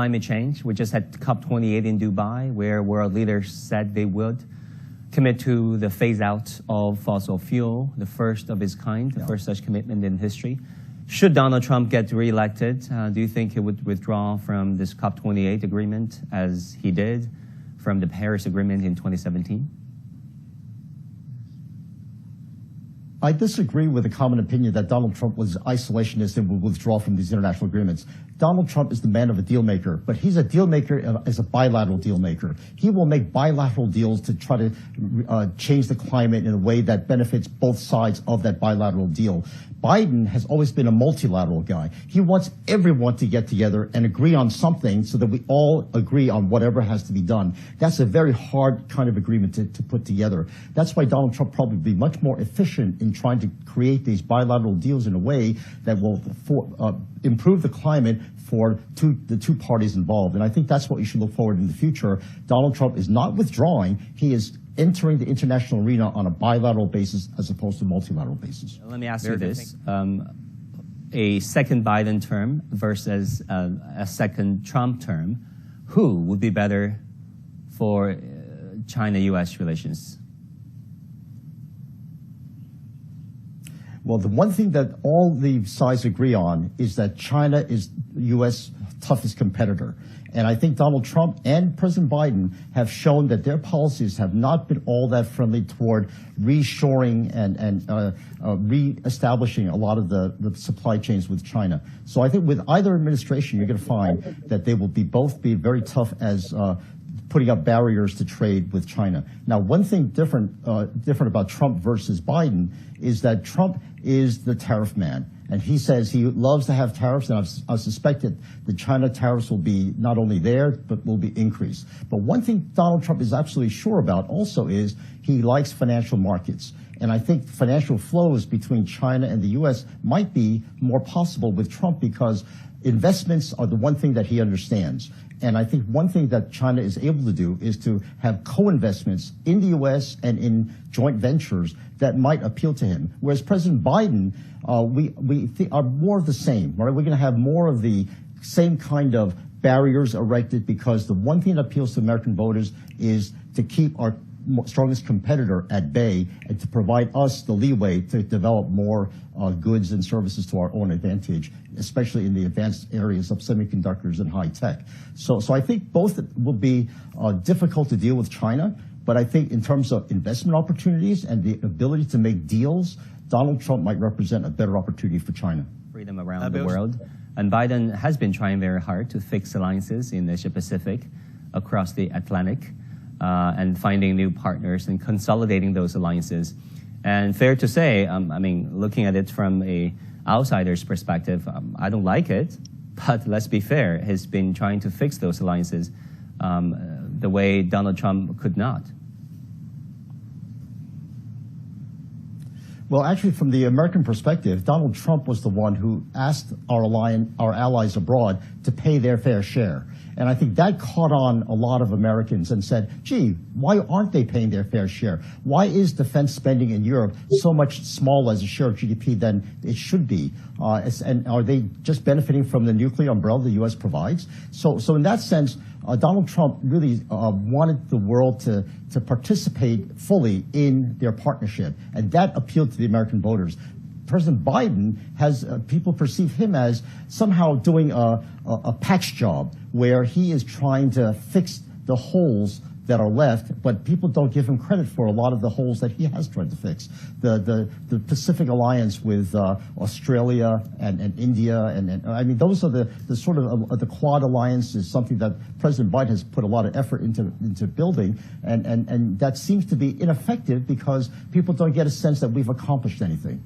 Climate change. We just had COP28 in Dubai, where world leaders said they would commit to the phase out of fossil fuel, the first of its kind, the first such commitment in history. Should Donald Trump get reelected, do you think he would withdraw from this COP28 agreement as he did from the Paris Agreement in 2017? I disagree with the common opinion that Donald Trump was isolationist and would withdraw from these international agreements. Donald Trump is the man of a deal maker, but he's a deal maker as a bilateral deal maker. He will make bilateral deals to try to change the climate in a way that benefits both sides of that bilateral deal. Biden has always been a multilateral guy. He wants everyone to get together and agree on something so that we all agree on whatever has to be done. That's a very hard kind of agreement to put together. That's why Donald Trump probably be much more efficient in trying to create these bilateral deals in a way that will improve the climate for the two parties involved. And I think that's what you should look forward in the future. Donald Trump is not withdrawing. He is entering the international arena on a bilateral basis as opposed to multilateral basis. Let me ask you this. A second Biden term versus a second Trump term, who would be better for China-U.S. relations? Well, the one thing that all the sides agree on is that China is U.S. toughest competitor. And I think Donald Trump and President Biden have shown that their policies have not been all that friendly toward reshoring and reestablishing a lot of the supply chains with China. So I think with either administration, you're going to find that they will both be very tough as putting up barriers to trade with China. Now, one thing different about Trump versus Biden is that Trump is the tariff man. And he says he loves to have tariffs, and I suspect that the China tariffs will be not only there, but will be increased. But one thing Donald Trump is absolutely sure about also is he likes financial markets. And I think financial flows between China and the U.S. might be more possible with Trump because investments are the one thing that he understands. And I think one thing that China is able to do is to have co-investments in the U.S. and in joint ventures that might appeal to him. Whereas President Biden, we are more of the same, right? We're going to have more of the same kind of barriers erected because the one thing that appeals to American voters is to keep our strongest competitor at bay and to provide us the leeway to develop more goods and services to our own advantage, especially in the advanced areas of semiconductors and high tech. So I think both will be difficult to deal with China, but I think in terms of investment opportunities and the ability to make deals, Donald Trump might represent a better opportunity for China. Freedom around the world. And Biden has been trying very hard to fix alliances in Asia Pacific, across the Atlantic, and finding new partners and consolidating those alliances. And fair to say, looking at it from a outsider's perspective, I don't like it, but let's be fair, he's been trying to fix those alliances the way Donald Trump could not. Well, actually, from the American perspective, Donald Trump was the one who asked our allies abroad to pay their fair share. And I think that caught on a lot of Americans and said, gee, why aren't they paying their fair share? Why is defense spending in Europe so much smaller as a share of GDP than it should be? And are they just benefiting from the nuclear umbrella the U.S. provides? So in that sense, Donald Trump really wanted the world to participate fully in their partnership, and that appealed to the American voters. President Biden has people perceive him as somehow doing a patch job where he is trying to fix the holes that are left, but people don't give him credit for a lot of the holes that he has tried to fix. The Pacific Alliance with Australia and India, and I mean, those are the sort of the Quad Alliance is something that President Biden has put a lot of effort into building, and that seems to be ineffective because people don't get a sense that we've accomplished anything.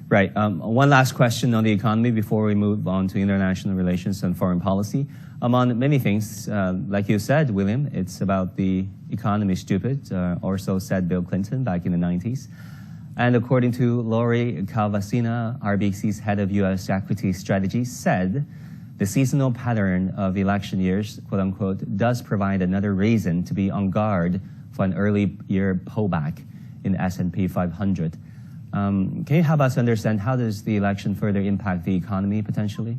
Right. One last question on the economy before we move on to international relations and foreign policy. Among many things, like you said, William, it's about the economy stupid, or so said Bill Clinton back in the 90s. And according to Lori Calvasina, RBC's head of U.S. equity strategy, said the seasonal pattern of election years, quote unquote, does provide another reason to be on guard for an early year pullback in the S&P 500. Can you help us understand how does the election further impact the economy potentially?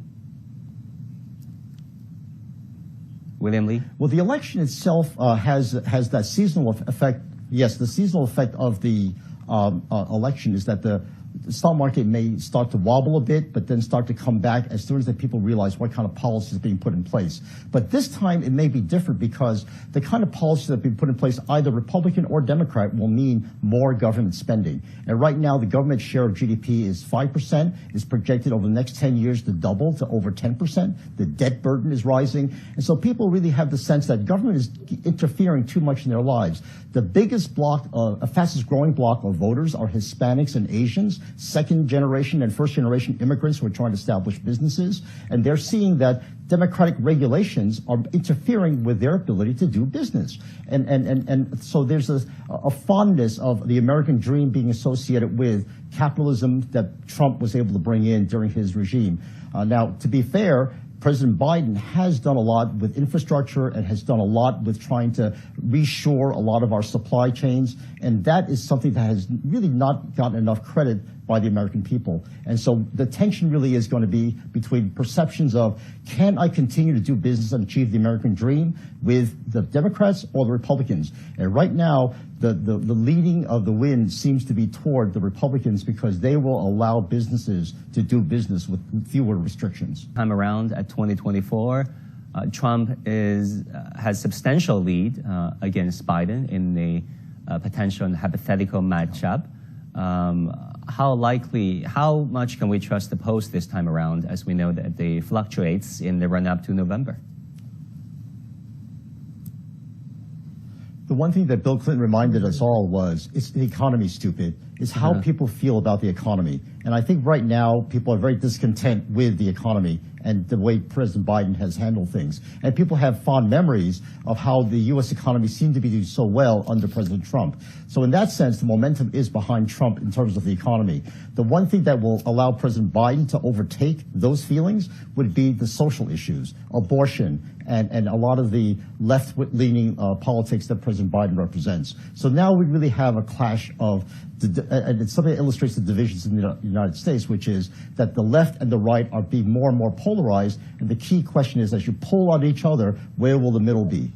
William Lee? Well, the election itself has that seasonal effect. Yes, the seasonal effect of the election is that the stock market may start to wobble a bit, but then start to come back as soon as the people realize what kind of policies are being put in place. But this time it may be different because the kind of policies that have been put in place, either Republican or Democrat, will mean more government spending. And right now the government share of GDP is 5%. It's projected over the next 10 years to double to over 10%. The debt burden is rising. And so people really have the sense that government is interfering too much in their lives. The biggest block, fastest growing block of voters are Hispanics and Asians, second generation and first generation immigrants who are trying to establish businesses. And they're seeing that democratic regulations are interfering with their ability to do business. And so there's a fondness of the American dream being associated with capitalism that Trump was able to bring in during his regime. Now, to be fair, President Biden has done a lot with infrastructure and has done a lot with trying to reshore a lot of our supply chains. And that is something that has really not gotten enough credit by the American people. And so the tension really is going to be between perceptions of, can I continue to do business and achieve the American dream with the Democrats or the Republicans? And right now, the leading of the wind seems to be toward the Republicans because they will allow businesses to do business with fewer restrictions. Time around at 2024, Trump has substantial lead against Biden in the potential and hypothetical matchup. How much can we trust the polls this time around, as we know that they fluctuates in the run-up to November? The one thing that Bill Clinton reminded us all was, it's the economy, stupid. It's how people feel about the economy. And I think right now people are very discontent with the economy and the way President Biden has handled things. And people have fond memories of how the U.S. economy seemed to be doing so well under President Trump. So in that sense, the momentum is behind Trump in terms of the economy. The one thing that will allow President Biden to overtake those feelings would be the social issues, abortion, and a lot of the left-leaning politics that President Biden represents. So now we really have a clash of, and it's something that illustrates the divisions in the United States, which is that the left and the right are being more and more polarized, and the key question is, as you pull on each other, where will the middle be?